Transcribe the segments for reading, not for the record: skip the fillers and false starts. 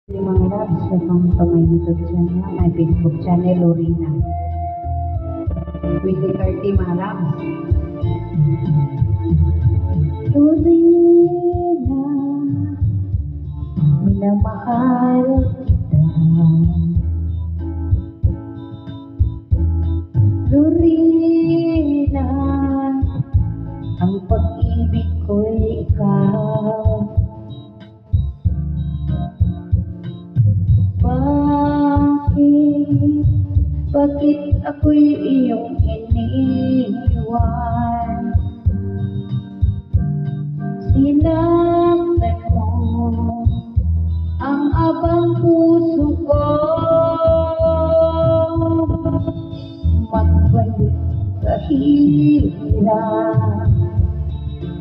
Mga loves, welcome to my YouTube channel, my Facebook channel, Lorena. With the 30 mga loves. Lorena, minamahal kita. Lorena, ang pag-ibig ko'y ikaw. Bakit ako'y iyong iniwan? Sinaktan mo ang abang puso ko. Magbalik kahirap,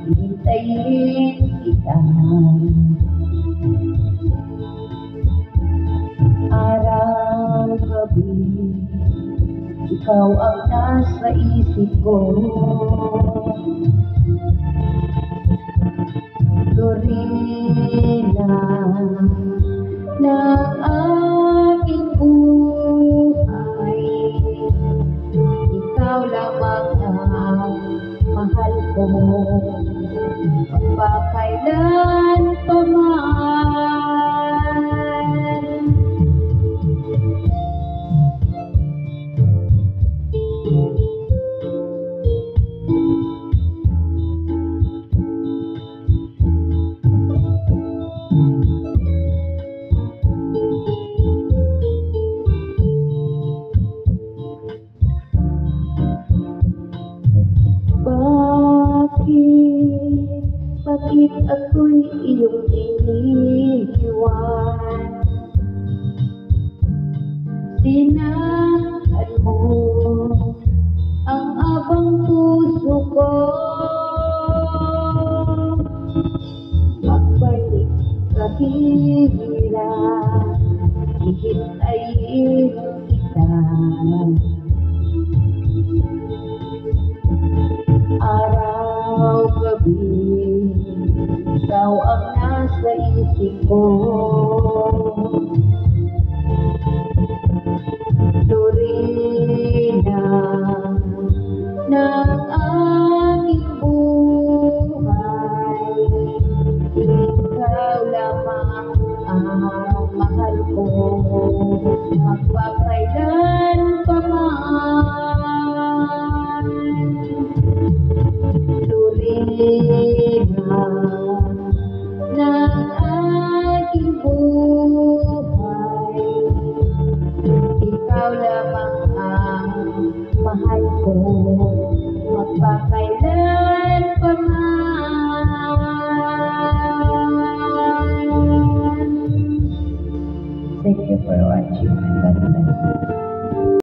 hintayin kita. Araw-gabi, ikaw ang nasa isip ko. Lorena, ng aking buhay, ikaw lamang ang mahal ko. Magpakailan pa man. Bakit ako'y iyong iniwan? Sinaktan mo ang abang puso ko. Magbalik kahirap, hihintayin kita. Araw-gabi, ikaw ang nasa isip ko. Lorena, ng aking buhay, ikaw lamang ang mahal ko. Magpakailan pa man. Lorena, ng aking buhay, ikaw lamang ang mahal ko. Magpakailan pa man. Thank you for watching. God bless.